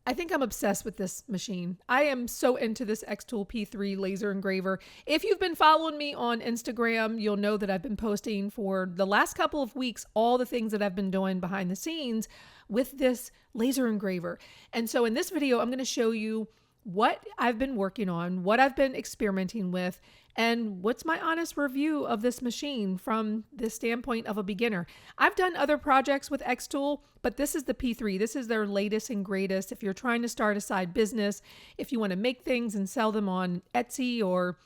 I think I'm obsessed with this machine. I am so into this xTool P3 laser engraver. If you've been following me on Instagram, you'll know that I've been posting for the last couple of weeks all the things that I've been doing behind the scenes with this laser engraver. And so in this video, I'm going to show you what I've been working on, what I've been experimenting with, and what's my honest review of this machine from the standpoint of a beginner. I've done other projects with xTool, but this is the P3. This is their latest and greatest. If you're trying to start a side business, if you want to make things and sell them on Etsy or,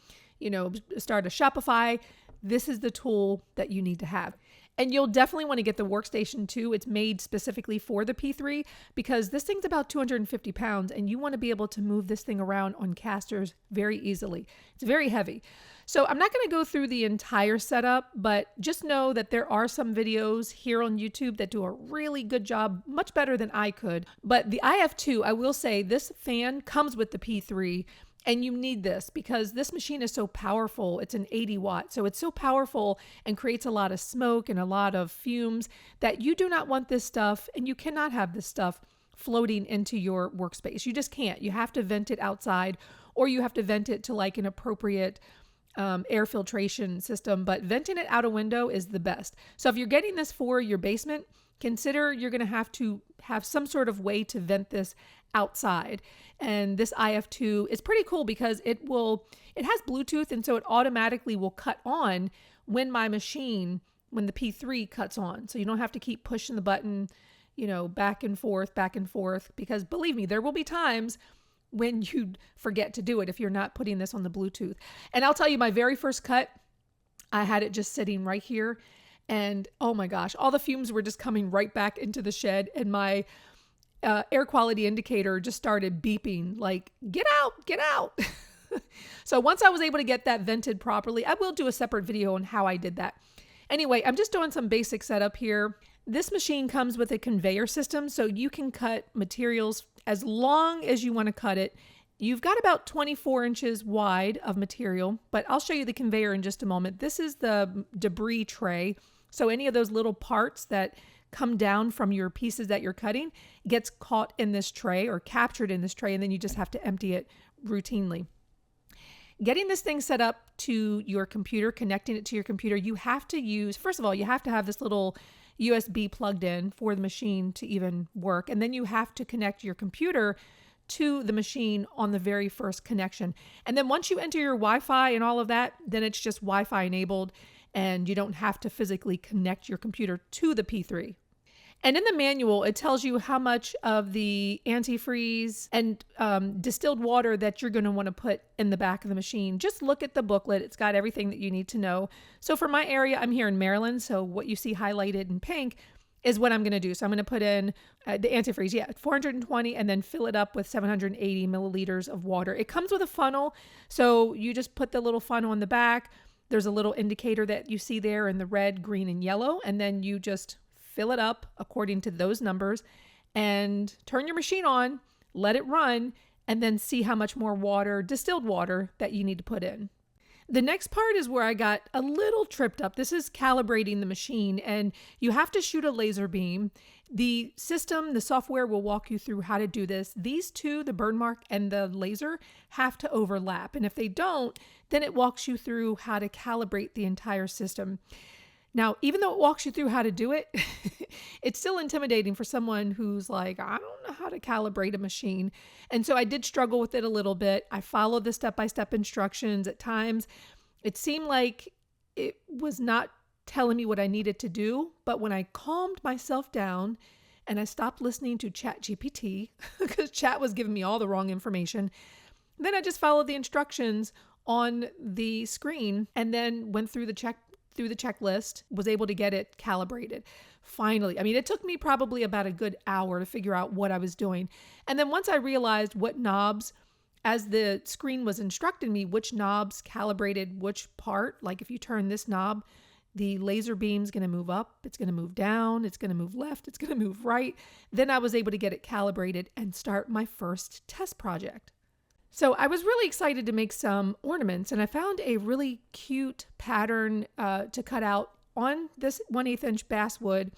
start a Shopify, this is the tool that you need to have. And you'll definitely want to get the workstation too. It's made specifically for the P3 because this thing's about 250 pounds and you want to be able to move this thing around on casters very easily. It's very heavy. So I'm not going to go through the entire setup, but just know that there are some videos here on YouTube that do a really good job, much better than I could. But the IF2, I will say this fan comes with the P3. And you need this because this machine is so powerful. It's an 80 watt. So it's so powerful and creates a lot of smoke and a lot of fumes that you do not want this stuff, and you cannot have this stuff floating into your workspace. You just can't. You have to vent it outside, or you have to vent it to like an appropriate air filtration system. But venting it out a window is the best. So if you're getting this for your basement, consider you're going to have some sort of way to vent this outside. And this IF2 is pretty cool because it has Bluetooth, and so it automatically will cut on when the P3 cuts on. So you don't have to keep pushing the button, back and forth, because believe me, there will be times when you forget to do it if you're not putting this on the Bluetooth. And I'll tell you, my very first cut, I had it just sitting right here. And oh my gosh, all the fumes were just coming right back into the shed, and my air quality indicator just started beeping like, get out. So once I was able to get that vented properly, I will do a separate video on how I did that. Anyway, I'm just doing some basic setup here. This machine comes with a conveyor system, so you can cut materials as long as you want to cut it. You've got about 24 inches wide of material, but I'll show you the conveyor in just a moment. This is the debris tray. So any of those little parts that come down from your pieces that you're cutting gets caught in this tray or captured in this tray, and then you just have to empty it routinely. Getting this thing set up to your computer, connecting it to your computer, you have to have this little USB plugged in for the machine to even work. And then you have to connect your computer to the machine on the very first connection. And then once you enter your Wi-Fi and all of that, then it's just Wi-Fi enabled, and you don't have to physically connect your computer to the P3. And in the manual, it tells you how much of the antifreeze and distilled water that you're going to want to put in the back of the machine. Just look at the booklet. It's got everything that you need to know. So for my area, I'm here in Maryland. So what you see highlighted in pink is what I'm going to do. So I'm going to put in the antifreeze, 420, and then fill it up with 780 milliliters of water. It comes with a funnel. So you just put the little funnel in the back. There's a little indicator that you see there in the red, green, and yellow. And then you just fill it up according to those numbers and turn your machine on, let it run, and then see how much more water, distilled water, that you need to put in. The next part is where I got a little tripped up. This is calibrating the machine, and you have to shoot a laser beam. The software will walk you through how to do this. These two, the burn mark and the laser, have to overlap. And if they don't, then it walks you through how to calibrate the entire system. Now, even though it walks you through how to do it, it's still intimidating for someone who's like, I don't know how to calibrate a machine. And so I did struggle with it a little bit. I followed the step-by-step instructions. At times, it seemed like it was not telling me what I needed to do. But when I calmed myself down and I stopped listening to ChatGPT, because Chat was giving me all the wrong information, then I just followed the instructions on the screen and then went through the checklist, was able to get it calibrated. Finally, it took me probably about a good hour to figure out what I was doing. And then once I realized what knobs, as the screen was instructing me, which knobs calibrated which part, like if you turn this knob, the laser beam's going to move up, it's going to move down, it's going to move left, it's going to move right. Then I was able to get it calibrated and start my first test project. So I was really excited to make some ornaments, and I found a really cute pattern to cut out on this 1/8 inch basswood.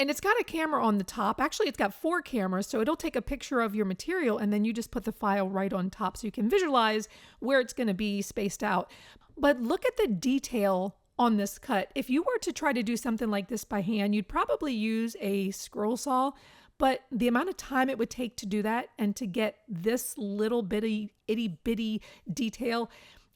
And it's got a camera on the top. Actually, it's got 4 cameras, so it'll take a picture of your material and then you just put the file right on top so you can visualize where it's going to be spaced out. But look at the detail on this cut. If you were to try to do something like this by hand, you'd probably use a scroll saw, but the amount of time it would take to do that and to get this little bitty, itty bitty detail,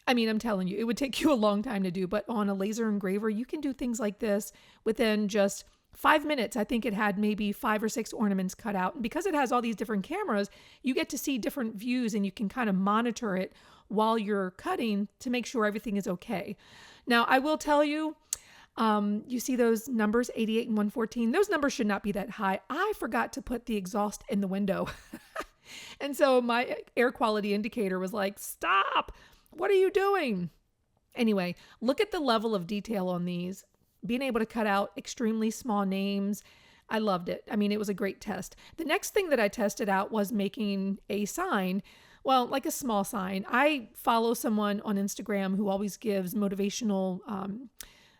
I mean, I'm telling you, it would take you a long time to do. But on a laser engraver, you can do things like this within just 5 minutes. I think it had maybe 5 or 6 ornaments cut out. And because it has all these different cameras, you get to see different views and you can kind of monitor it while you're cutting to make sure everything is okay. Now, I will tell you, you see those numbers, 88 and 114, those numbers should not be that high. I forgot to put the exhaust in the window. And so my air quality indicator was like, stop, what are you doing? Anyway, look at the level of detail on these. Being able to cut out extremely small names. I loved it. I mean, it was a great test. The next thing that I tested out was making a sign. Well, like a small sign. I follow someone on Instagram who always gives motivational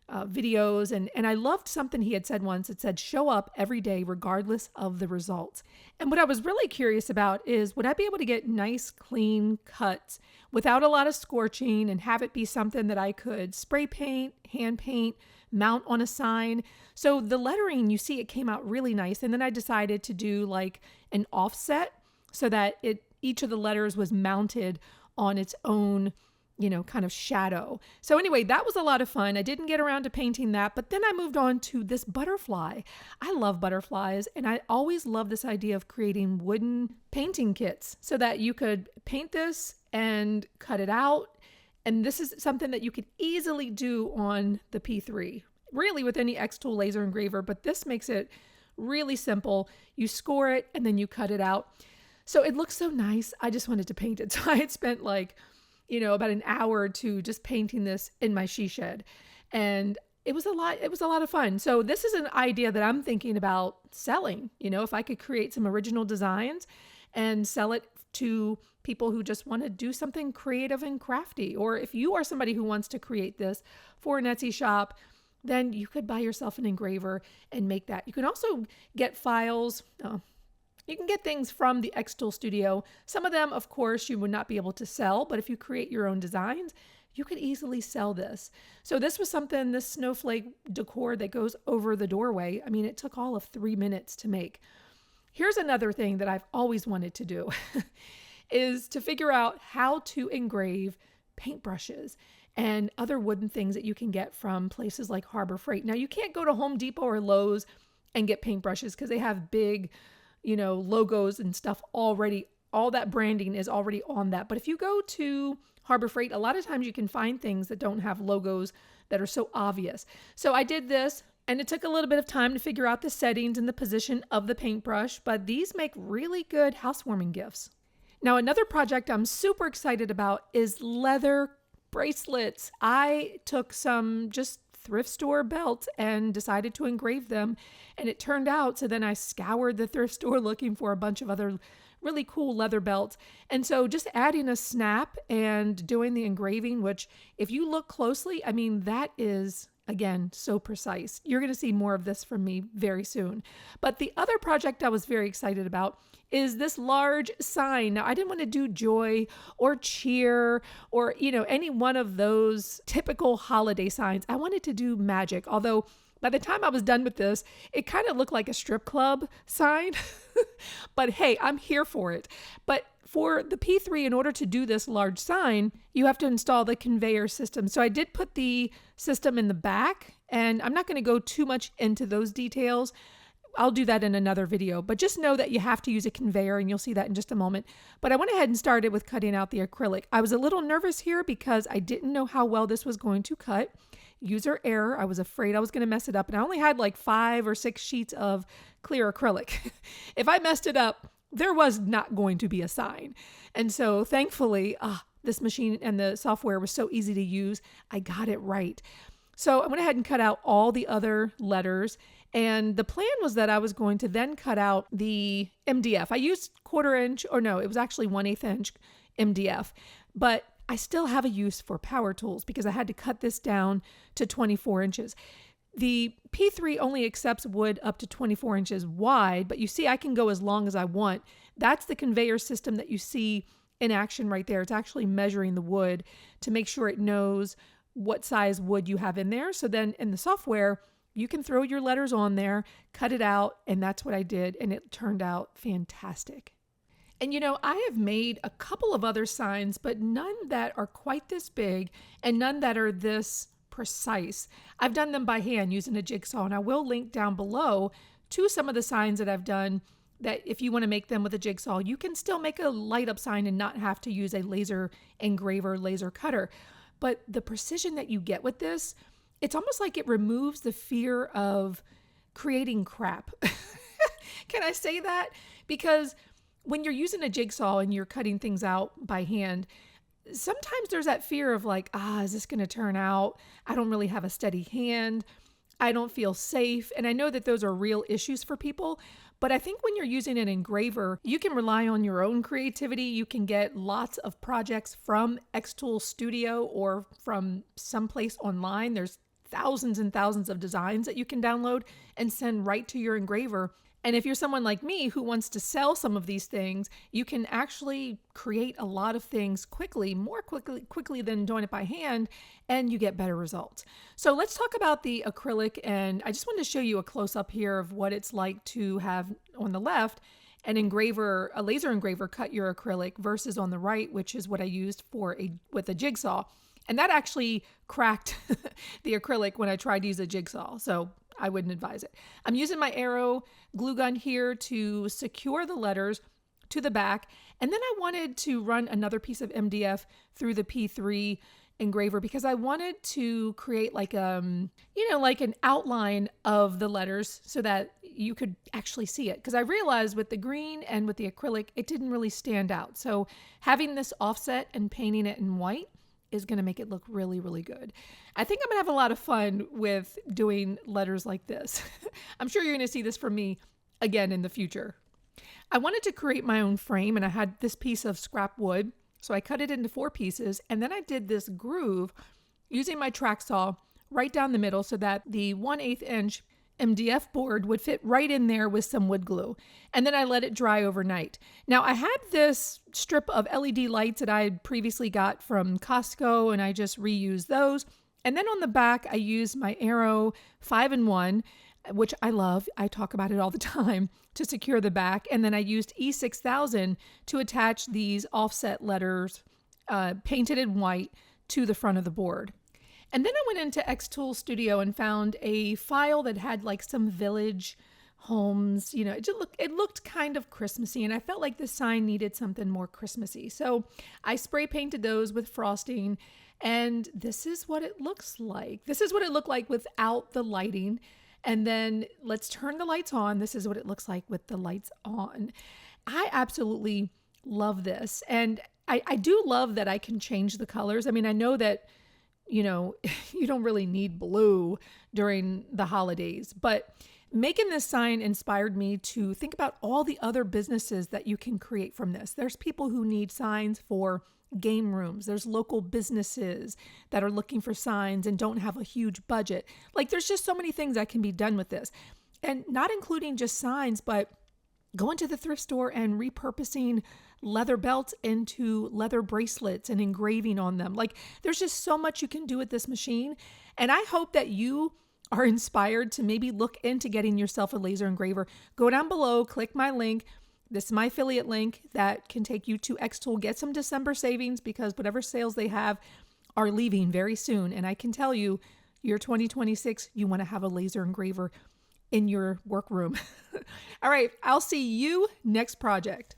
videos. And I loved something he had said once. It said, show up every day regardless of the results. And what I was really curious about is, would I be able to get nice, clean cuts without a lot of scorching and have it be something that I could spray paint, hand paint, mount on a sign? So the lettering, you see, it came out really nice. And then I decided to do like an offset so that each of the letters was mounted on its own, kind of shadow. So anyway, that was a lot of fun. I didn't get around to painting that, but then I moved on to this butterfly. I love butterflies, and I always love this idea of creating wooden painting kits so that you could paint this and cut it out. And this is something that you could easily do on the P3, really with any xTool laser engraver, but this makes it really simple. You score it and then you cut it out. So it looks so nice. I just wanted to paint it. So I had spent about an hour or two just painting this in my she shed. And it was a lot of fun. So this is an idea that I'm thinking about selling. If I could create some original designs and sell it to people who just want to do something creative and crafty. Or if you are somebody who wants to create this for an Etsy shop, then you could buy yourself an engraver and make that. You can also get files. You can get things from the xTool Studio. Some of them, of course, you would not be able to sell, but if you create your own designs, you could easily sell this. So this was something, this snowflake decor that goes over the doorway. I mean, it took all of 3 minutes to make. Here's another thing that I've always wanted to do is to figure out how to engrave paintbrushes and other wooden things that you can get from places like Harbor Freight. Now, you can't go to Home Depot or Lowe's and get paintbrushes because they have big logos and stuff already. All that branding is already on that. But if you go to Harbor Freight, a lot of times you can find things that don't have logos that are so obvious. So I did this, and it took a little bit of time to figure out the settings and the position of the paintbrush, but these make really good housewarming gifts. Now, another project I'm super excited about is leather bracelets. I took some just thrift store belts and decided to engrave them, and it turned out, so then I scoured the thrift store looking for a bunch of other really cool leather belts. And so just adding a snap and doing the engraving, which if you look closely, I mean, that is, again, so precise. You're going to see more of this from me very soon. But the other project I was very excited about is this large sign. Now, I didn't want to do joy or cheer or, any one of those typical holiday signs. I wanted to do magic, although by the time I was done with this, it kind of looked like a strip club sign. But hey, I'm here for it. But for the P3, in order to do this large sign, you have to install the conveyor system. So I did put the system in the back, and I'm not going to go too much into those details. I'll do that in another video, but just know that you have to use a conveyor, and you'll see that in just a moment. But I went ahead and started with cutting out the acrylic. I was a little nervous here because I didn't know how well this was going to cut. User error. I was afraid I was going to mess it up, and I only had like 5 or 6 sheets of clear acrylic. If I messed it up, there was not going to be a sign. And so thankfully, this machine and the software was so easy to use. I got it right. So I went ahead and cut out all the other letters. And the plan was that I was going to then cut out the MDF. I used 1/4 inch, or no, it was actually 1/8 inch MDF. But I still have a use for power tools because I had to cut this down to 24 inches. The P3 only accepts wood up to 24 inches wide, but you see I can go as long as I want. That's the conveyor system that you see in action right there. It's actually measuring the wood to make sure it knows what size wood you have in there. So then in the software, you can throw your letters on there, cut it out, and that's what I did, and it turned out fantastic. And I have made a couple of other signs, but none that are quite this big and none that are this precise. I've done them by hand using a jigsaw, and I will link down below to some of the signs that I've done that if you want to make them with a jigsaw, you can still make a light up sign and not have to use a laser engraver, laser cutter. But the precision that you get with this, it's almost like it removes the fear of creating crap. Can I say that? Because when you're using a jigsaw and you're cutting things out by hand, sometimes there's that fear of like, is this going to turn out? I don't really have a steady hand. I don't feel safe. And I know that those are real issues for people. But I think when you're using an engraver, you can rely on your own creativity. You can get lots of projects from xTool Studio or from someplace online. There's thousands and thousands of designs that you can download and send right to your engraver. And if you're someone like me who wants to sell some of these things, you can actually create a lot of things more quickly than doing it by hand, and you get better results. So let's talk about the acrylic, and I just wanted to show you a close-up here of what it's like to have on the left a laser engraver cut your acrylic versus on the right, which is what I used with a jigsaw. And that actually cracked the acrylic when I tried to use a jigsaw. So I wouldn't advise it. I'm using my Arrow glue gun here to secure the letters to the back. And then I wanted to run another piece of MDF through the P3 engraver because I wanted to create like an outline of the letters so that you could actually see it. Because I realized with the green and with the acrylic, it didn't really stand out. So having this offset and painting it in white is going to make it look really, really good. I think I'm going to have a lot of fun with doing letters like this. I'm sure you're going to see this from me again in the future. I wanted to create my own frame, and I had this piece of scrap wood. So I cut it into 4 pieces, and then I did this groove using my track saw right down the middle so that the 1/8 inch MDF board would fit right in there with some wood glue. And then I let it dry overnight. Now I had this strip of LED lights that I had previously got from Costco, and I just reused those. And then on the back, I used my Arrow 5-in-1, which I love. I talk about it all the time, to secure the back. And then I used E6000 to attach these offset letters painted in white to the front of the board. And then I went into xTool Studio and found a file that had like some village homes. It looked kind of Christmassy, and I felt like this sign needed something more Christmassy. So I spray painted those with frosting, and this is what it looks like. This is what it looked like without the lighting. And then let's turn the lights on. This is what it looks like with the lights on. I absolutely love this. And I do love that I can change the colors. I mean, I know that you don't really need blue during the holidays, but making this sign inspired me to think about all the other businesses that you can create from this. There's people who need signs for game rooms. There's local businesses that are looking for signs and don't have a huge budget. Like, there's just so many things that can be done with this, and not including just signs, but going to the thrift store and repurposing leather belts into leather bracelets and engraving on them. Like, there's just so much you can do with this machine. And I hope that you are inspired to maybe look into getting yourself a laser engraver. Go down below, click my link. This is my affiliate link that can take you to xTool. Get some December savings because whatever sales they have are leaving very soon. And I can tell you, year 2026, you want to have a laser engraver in your workroom. All right, I'll see you next project.